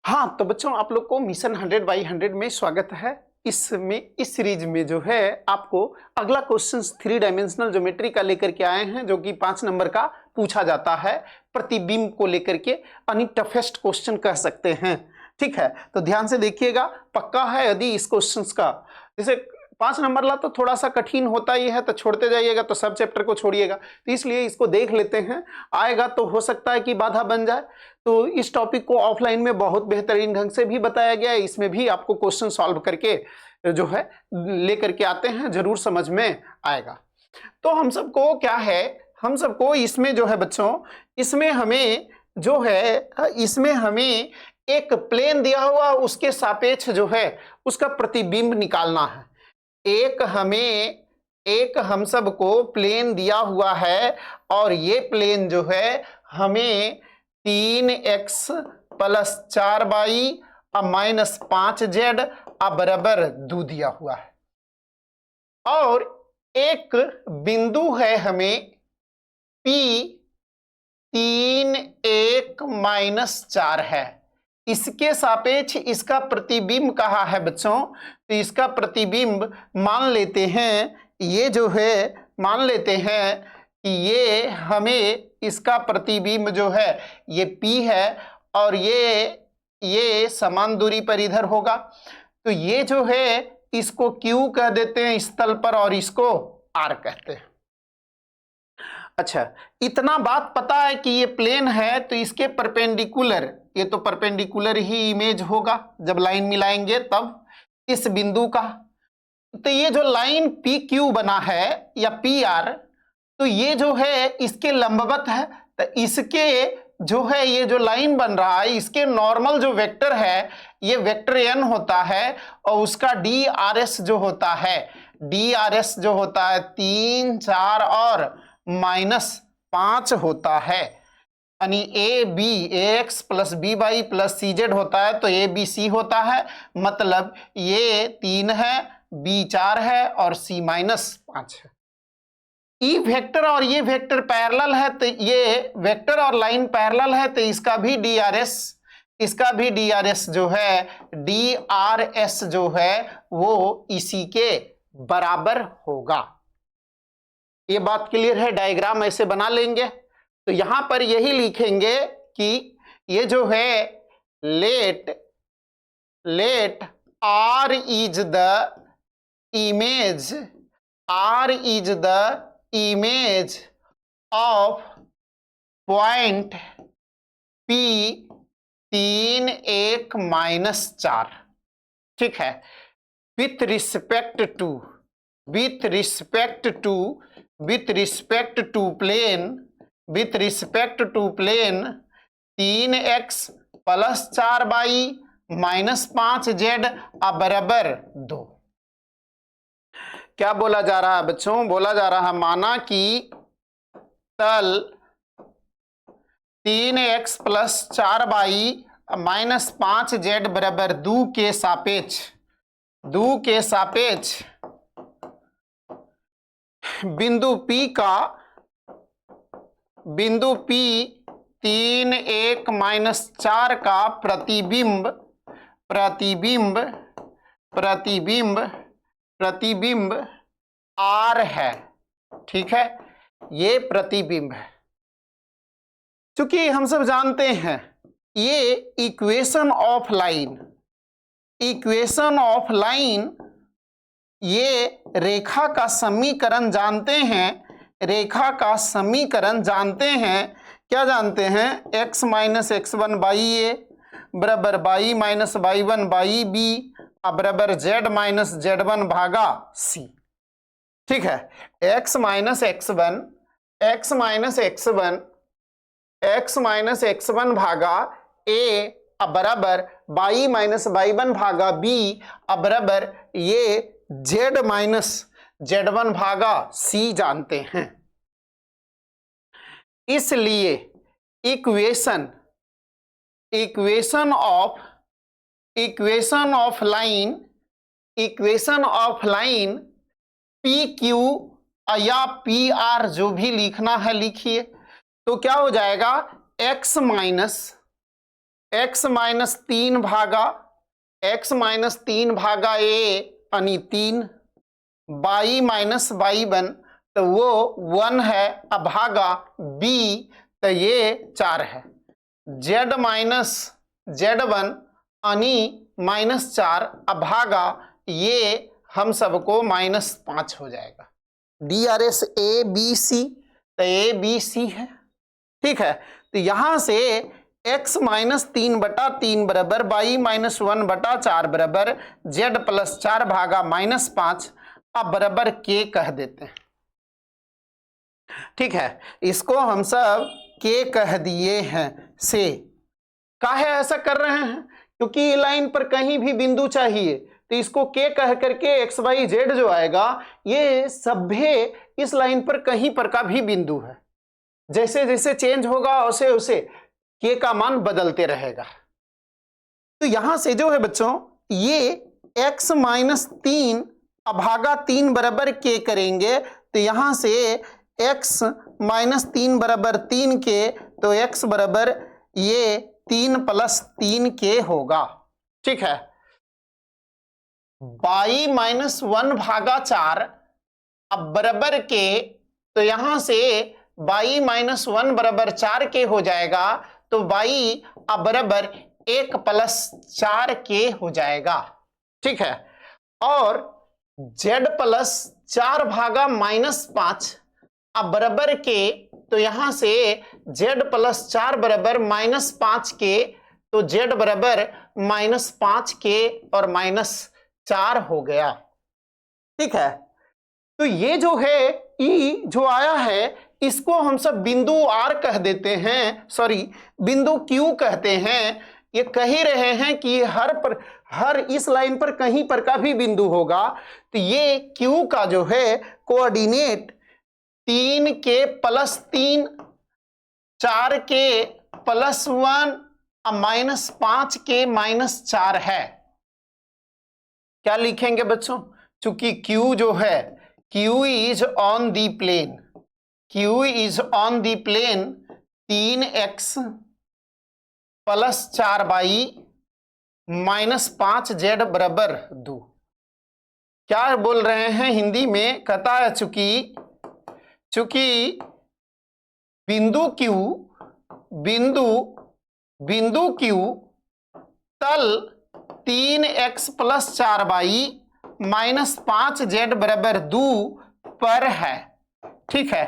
हाँ, तो बच्चों आप लोग को मिशन 100/100 में स्वागत है। इस सीरीज में जो है आपको अगला क्वेश्चन 3 डायमेंशनल ज्योमेट्री का लेकर के आए हैं, जो कि 5 नंबर का पूछा जाता है प्रतिबिंब को लेकर के, यानी टफेस्ट क्वेश्चन कह सकते हैं। ठीक है, तो ध्यान से देखिएगा, पक्का है यदि इस क्वेश्चन का जैसे 5 नंबर ला तो थोड़ा सा कठिन होता ही है, तो छोड़ते जाइएगा तो सब चैप्टर को छोड़िएगा, तो इसलिए इसको देख लेते हैं। आएगा तो हो सकता है कि बाधा बन जाए। तो इस टॉपिक को ऑफलाइन में बहुत बेहतरीन ढंग से भी बताया गया है, इसमें भी आपको क्वेश्चन सॉल्व करके जो है लेकर के आते हैं, जरूर समझ में आएगा। तो हम सबको क्या है, हम सबको इसमें जो है बच्चों, इसमें हमें जो है, इसमें हमें एक प्लेन दिया हुआ, उसके सापेक्ष जो है उसका प्रतिबिंब निकालना है। एक हम सबको प्लेन दिया हुआ है और ये प्लेन जो है हमें 3x + 4y - 5z बराबर 2 दिया हुआ है, और एक बिंदु है हमें P 3 1 - 4 है। इसके सापेक्ष इसका प्रतिबिंब कहा है बच्चों, तो इसका प्रतिबिंब मान लेते हैं, ये जो है मान लेते हैं कि ये हमें इसका प्रतिबिंब जो है ये P है, और ये समान दूरी पर इधर होगा, तो ये जो है इसको Q कह देते हैं इस तल पर, और इसको R कहते हैं। अच्छा, इतना बात पता है कि ये प्लेन है, तो इसके परपेंडिकुलर, ये तो परपेंडिकुलर ही इमेज होगा जब लाइन मिलाएंगे तब इस बिंदु का। तो ये जो लाइन पी क्यू बना है या पी आर, तो ये जो है इसके लंबवत है, तो इसके जो है ये जो लाइन बन रहा है, इसके नॉर्मल जो वेक्टर है ये वेक्टर एन होता है, और उसका डी आर एस जो होता है, डी आर एस जो होता है 3 4 और -5 होता है, यानी A B X plus B Y plus C Z होता है, तो ए बी सी होता है। मतलब ये 3 है, बी 4 है और सी -5 है। ई वेक्टर और ये वेक्टर पैरेलल है, तो ये वेक्टर और लाइन पैरेलल है, तो इसका भी डी आर एस जो है, डी आर एस जो है वो इसी के बराबर होगा। ये बात क्लियर है, डायग्राम ऐसे बना लेंगे। तो यहां पर यही लिखेंगे कि ये जो है late R is the image of point P 3 1 - 4। ठीक है, with respect to plane 3x + 4y - 5z बराबर 2। क्या बोला जा रहा है बच्चों? बोला जा रहा है, माना कि तल 3x + 4y - 5z बराबर 2 के सापेक्ष बिंदु P 3 1 - 4 का प्रतिबिंब R है। ठीक है, ये प्रतिबिंब है। क्योंकि हम सब जानते हैं ये इक्वेशन ऑफ लाइन, ये रेखा का समीकरण जानते हैं, क्या जानते हैं? x - x1 a बराबर y - y1 b बराबर z - z1 भागा c। ठीक है, x - x1 भागा a बराबर y - y1 भागा b बराबर ये z - z1 भागा c जानते हैं। इसलिए equation of line P Q या पी आर जो भी लिखना है लिखिए। तो क्या हो जाएगा, x x माइनस 3 भागा a यानी 3, y माइनस y1 तो वो 1 है, अब भागा b तो ये 4 है, z माइनस z1 यानी -4 अब भागा ये हम सबको -5 हो जाएगा। DRS ए बी सी तो ए बी सी है। ठीक है, तो यहां से x माइनस 3/3 बराबर y माइनस 1/4 बराबर z प्लस 4 भागा -5 अब बराबर k कह देते हैं। ठीक है, इसको हम सब k कह दिए हैं से। काहे ऐसा कर रहे हैं? क्योंकि लाइन पर कहीं भी बिंदु चाहिए तो इसको k कह करके x y z जो आएगा ये सभ्य इस लाइन पर कहीं पर का भी बिंदु है। जैसे जैसे चेंज होगा वैसे वैसे k का मान बदलते रहेगा। तो यहां से जो है बच्चों ये x माइनस 3 अभागा 3 बराबर k करेंगे तो यहां से x माइनस 3 बराबर 3 k तो x बराबर ये 3 प्लस 3 k होगा। ठीक है, y माइनस 1 भागा 4 अब बराबर के तो यहां से y माइनस 1 बराबर 4 के हो जाएगा तो y अब बराबर 1 प्लस 4 के हो जाएगा। ठीक है, और z प्लस 4 भागा -5 अब बराबर के तो यहां से z प्लस 4 बराबर -5 के तो z बराबर -5 के और -4 हो गया। ठीक है, तो ये जो है E जो आया है इसको हम सब बिंदु R कह देते हैं, सॉरी बिंदु Q कहते हैं। ये कह ही रहे हैं कि हर इस लाइन पर कहीं पर का भी बिंदु होगा तो ये Q का जो है कोऑर्डिनेट 3 के प्लस 3 4 के प्लस 1 -5 के -4 है। क्या लिखेंगे बच्चों? चूंकि Q जो है Q is on the plane, Q is on the plane 3x plus 4y -5z बराबर 2। क्या बोल रहे हैं हिंदी में? कहता है चूंकि बिंदु Q तल 3x प्लस 4y -5z बराबर 2 पर है। ठीक है,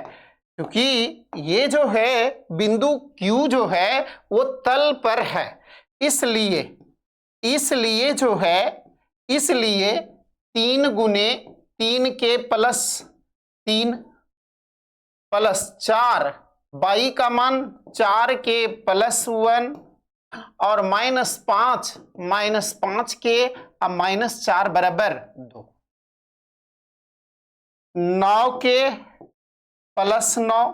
क्योंकि ये जो है बिंदु Q जो है वो तल पर है, इसलिए जो है 3 गुने 3 के प्लस 3 प्लस 4 y का मान 4 के प्लस 1 और -5 के अब -4 बराबर 2। 9 के प्लस 9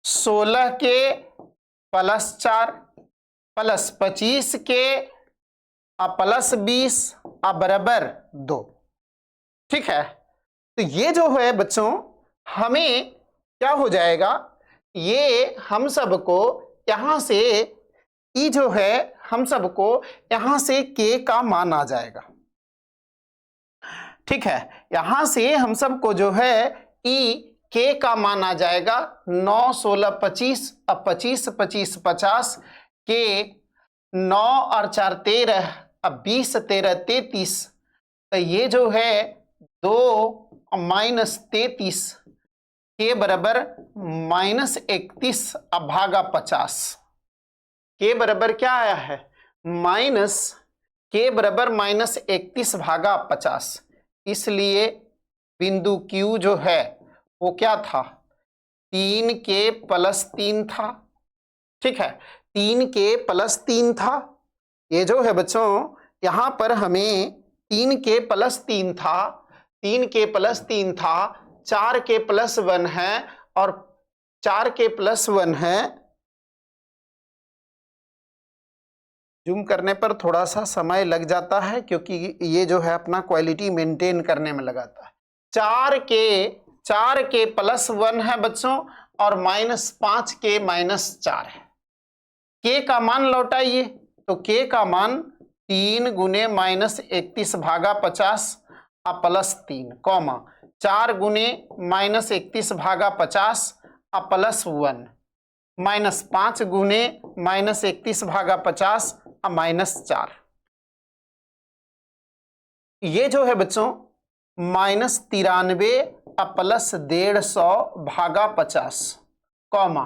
16 के प्लस 4 प्लस 25 के अब प्लस 20 अब बराबर 2। ठीक है, तो ये जो है बच्चों हमें क्या हो जाएगा, ये हम सबको यहां से ई जो है हम सबको यहां से k का मान आ जाएगा। ठीक है, यहां से हम सबको जो है ई k का मान आ जाएगा 9 16 25 अब 25 25 50 के 9 और 4 13 अब 20 13 33 तो ये जो है 2 -33 के बराबर -31 अब भागा 50 के बराबर क्या आया है के बराबर -31 भागा 50। इसलिए बिंदु Q जो है वो क्या था 3 के प्लस 3 था। ठीक है, 3 के प्लस 3 था। ये जो है बच्चों यहां पर हमें 3 के प्लस 3 था, 3 के प्लस 3 था, 4 के प्लस 1 है और 4 के प्लस 1 है। जूम करने पर थोड़ा सा समय लग जाता है क्योंकि ये जो है अपना क्वालिटी मेंटेन करने में लगाता है। 4 के प्लस 1 है बच्चों और -5 के -4 है। के का मान लौटाइए, तो के का मान 3 गुने -31 भागा 50 प्लस 3, कॉमा 4 गुने -31 भागा 50 प्लस 1, -5 गुने -31 भागा 50 -4। ये जो है बच्चों -93 प्लस 150 भागा 50, कॉमा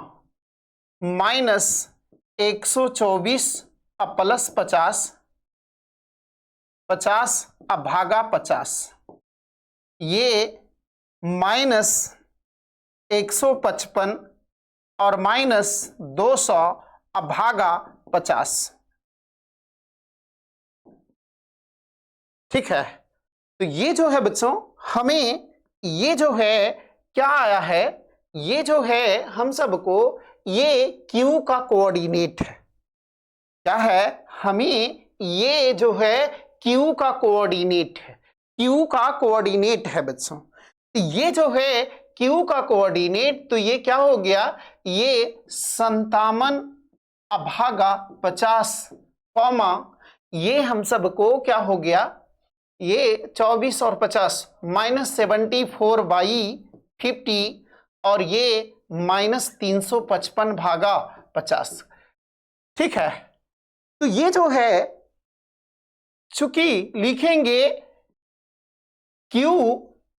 -124 प्लस 50 भागा 50, ये -155 और -200 भागा 50। ठीक है, तो ये जो है बच्चों हमें ये जो है क्या आया है, ये जो है हम सबको ये Q का कोऑर्डिनेट है। क्या है, हमें ये जो है Q का कोऑर्डिनेट है, Q का कोऑर्डिनेट है बच्चों। तो ये जो है Q का कोऑर्डिनेट, तो ये क्या हो गया, ये 57 भागा 50, कॉमा ये हम सबको क्या हो गया, ये 24 और 50 -74/50 और ये -355 भागा 50। ठीक है, तो ये जो है चूंकि लिखेंगे Q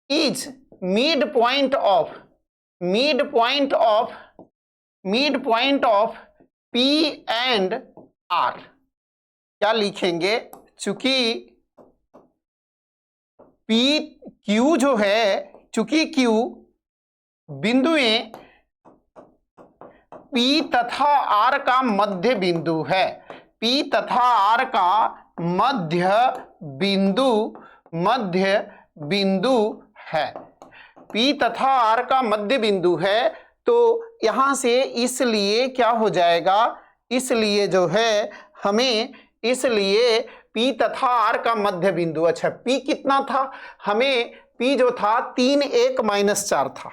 is mid point of P and R, क्या लिखेंगे, चूंकि Q जो है, चूंकि Q बिंदुएं P तथा R का मध्य बिंदु है, P तथा R का मध्य बिंदु है, P तथा R का मध्य बिंदु है। तो यहां से इसलिए क्या हो जाएगा, इसलिए जो है हमें, इसलिए P तथा R का मध्य बिंदु, अच्छा P कितना था, हमें P जो था 3 1 -4 था,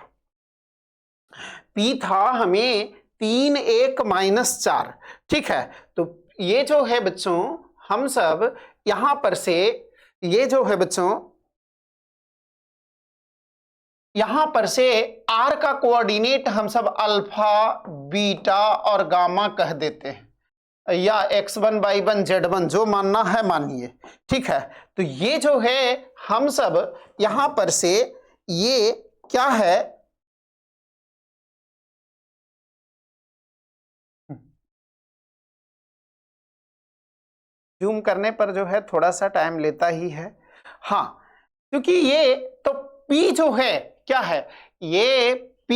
P था हमें 3 1 -4। ठीक है, तो ये जो है बच्चों हम सब यहां पर से, ये जो है बच्चों यहां पर से R का कोऑर्डिनेट हम सब अल्फा बीटा और गामा कह देते हैं, या x1 y1 z1 जो मानना है मानिए। ठीक है, तो ये जो है हम सब यहां पर से ये क्या है, जूम करने पर जो है थोड़ा सा टाइम लेता ही है। हाँ, क्योंकि ये तो P जो है क्या है, ये P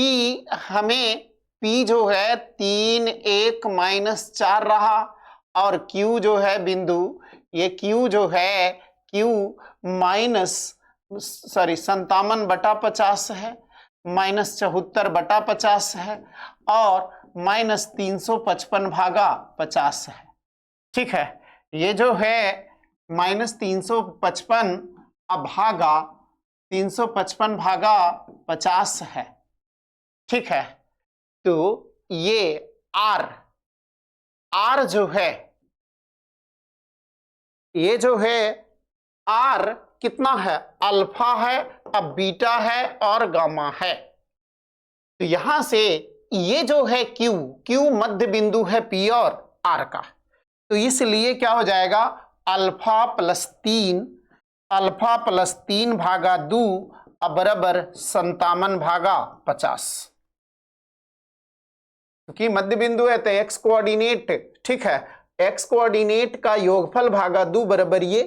हमें P जो है 3 1 -4 रहा, और Q जो है बिंदु, ये Q जो है Q -57/50 है, -74/50 है, और -355 भागा 50 है। ठीक है, ये जो है -355 भागा 50 है। ठीक है, तो ये R जो है, ये जो है R कितना है, अल्फा है, अब बीटा है और गामा है। तो यहां से ये जो है Q मध्य बिंदु है P और R का, तो इसलिए क्या हो जाएगा, अल्फा प्लस 3 भागा 2 बराबर 57 भागा 50, क्योंकि मध्य बिंदु है तो x कोऑर्डिनेट। ठीक है, x कोऑर्डिनेट का योगफल भागा 2 बराबर ये,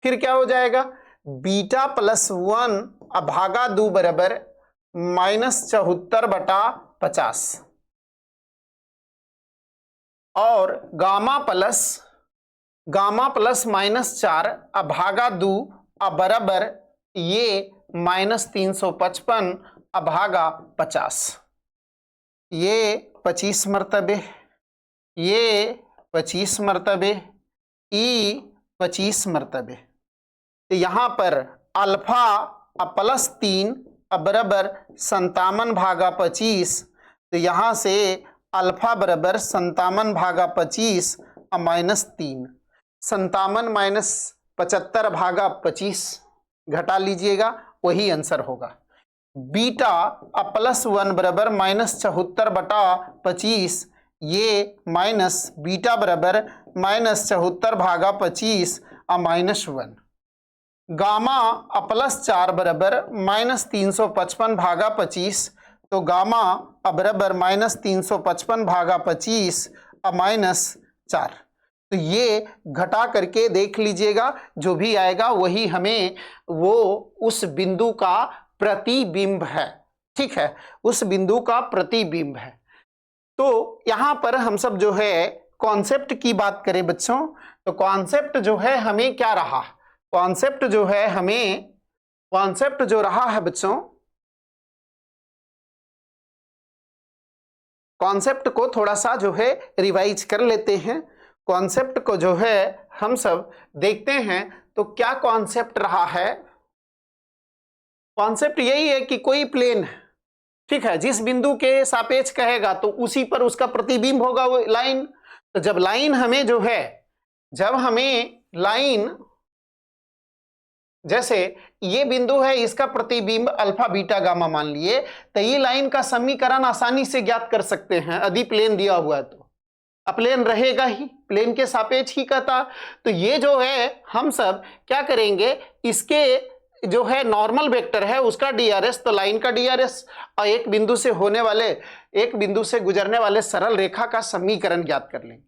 फिर क्या हो जाएगा, बीटा प्लस 1 भागा 2 बराबर -74/50, और गामा प्लस -4 भागा 2 बराबर ये -355 भागा 50, ये 25 मरतबे, ये 25 मरतबे, ई 25 मरतबे। तो यहां पर अल्फा +3 बराबर 57 भागा 25, तो यहां से अल्फा बराबर 57 भागा 25 -3, 57 माइनस 75 भागा 25 घटा लीजिएगा, वही आंसर होगा। बीटा +1 बराबर -74 बटा 25, ये माइनस बीटा बराबर -74 भागा 25 -1। गामा +4 बराबर -355 भागा 25, तो गामा बराबर -355 भागा 25 -4। तो ये घटा करके देख लीजिएगा, जो भी आएगा वही हमें वो उस बिंदु का प्रतिबिंब है। ठीक है, उस बिंदु का प्रतिबिंब है। तो यहां पर हम सब जो है कॉन्सेप्ट की बात करें बच्चों, तो कॉन्सेप्ट जो है हमें क्या रहा, कॉन्सेप्ट जो है हमें, कॉन्सेप्ट जो रहा है बच्चों, कॉन्सेप्ट को थोड़ा सा जो है रिवाइज कर लेते हैं। कॉन्सेप्ट को जो है हम सब देखते हैं, तो क्या कॉन्सेप्ट रहा है। कॉन्सेप्ट यही है कि कोई प्लेन, ठीक है, जिस बिंदु के सापेक्ष कहेगा तो उसी पर उसका प्रतिबिंब होगा वो लाइन। तो जब लाइन हमें जो है, जब हमें लाइन, जैसे ये बिंदु है, इसका प्रतिबिंब अल्फा बीटा गामा मान लिए, तो ये लाइन का समीकरण आसानी से ज्ञात कर सकते हैं यदि प्लेन दिया हुआ है तो। प्लेन रहेगा ही, प्लेन के सापेक्ष ही कहता। तो ये जो है हम सब क्या करेंगे, इसके जो है नॉर्मल वेक्टर है उसका डीआरएस, तो लाइन का डीआरएस, और एक बिंदु से होने वाले, एक बिंदु से गुजरने वाले सरल रेखा का समीकरण ज्ञात कर लेंगे।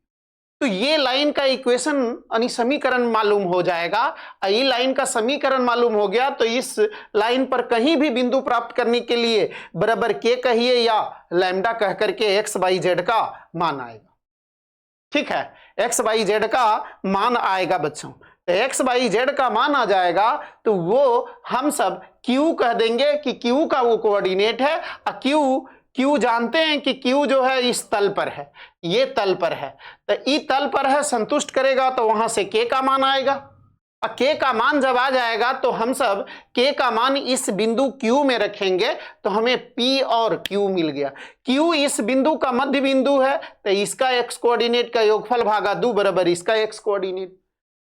तो ये लाइन का इक्वेशन यानी समीकरण मालूम हो जाएगा। ये लाइन का समीकरण मालूम हो गया तो इस लाइन पर कहीं भी बिंदु प्राप्त करने के लिए बराबर के कहिए या लैम्डा कह करके एक्स वाई जेड का मान आएगा। ठीक है, एक्स वाई जेड का मान आएगा बच्चों। तो एक्स वाई जेड का मान आ जाएगा तो वो हम सब क्यू कह देंगे कि क्यू का वो कोऑर्डिनेट है। क्यू जानते हैं कि क्यू जो है इस तल पर है, ये तल पर है, तो ई तल पर है, संतुष्ट करेगा तो वहां से के का मान आएगा। और के का मान जब आ जाएगा तो हम सब के का मान इस बिंदु क्यू में रखेंगे तो हमें पी और क्यू मिल गया। क्यू इस बिंदु का मध्य बिंदु है, तो इसका एक्स कोऑर्डिनेट का योगफल भागा 2 बराबर इसका एक्स कोऑर्डिनेट,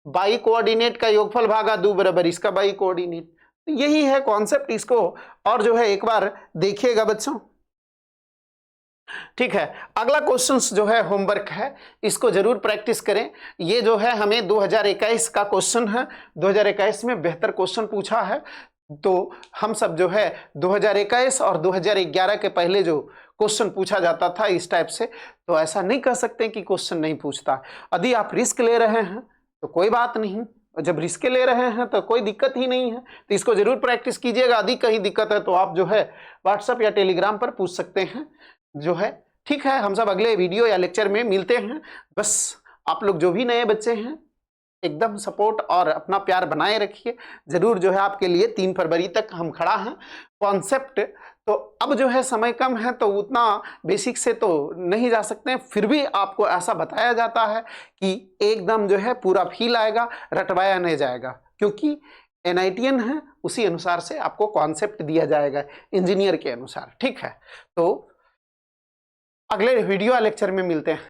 बाई कोऑर्डिनेट का योगफल भागा 2 बराबर इसका बाई कोऑर्डिनेट। यही है कॉन्सेप्ट। इसको और जो है एक बार देखिएगा बच्चों। ठीक है, अगला क्वेश्चन जो है होमवर्क है, इसको जरूर प्रैक्टिस करें। ये जो है हमें 2021 का क्वेश्चन है, 2021 में बेहतर क्वेश्चन पूछा है। तो हम सब जो है 2021 और 2011 के पहले जो क्वेश्चन पूछा जाता था इस टाइप से, तो ऐसा नहीं कह सकते कि क्वेश्चन नहीं पूछता। यदि आप रिस्क ले रहे हैं तो कोई बात नहीं, जब रिस्क ले रहे हैं तो कोई दिक्कत ही नहीं है। तो इसको जरूर प्रैक्टिस कीजिएगा। यदि कहीं दिक्कत है तो आप जो है व्हाट्सएप या टेलीग्राम पर पूछ सकते हैं जो है। ठीक है, हम सब अगले वीडियो या लेक्चर में मिलते हैं। बस आप लोग जो भी नए बच्चे हैं एकदम सपोर्ट और अपना प्यार बनाए रखिए। जरूर जो है आपके लिए 3 फरवरी तक हम खड़ा हैं। कॉन्सेप्ट तो अब जो है समय कम है तो उतना बेसिक से तो नहीं जा सकते हैं, फिर भी आपको ऐसा बताया जाता है कि एकदम जो है पूरा फील आएगा, रटवाया नहीं जाएगा, क्योंकि NITN है, उसी अनुसार से आपको कॉन्सेप्ट दिया जाएगा इंजीनियर के अनुसार। ठीक है, तो अगले वीडियो या लेक्चर में मिलते हैं।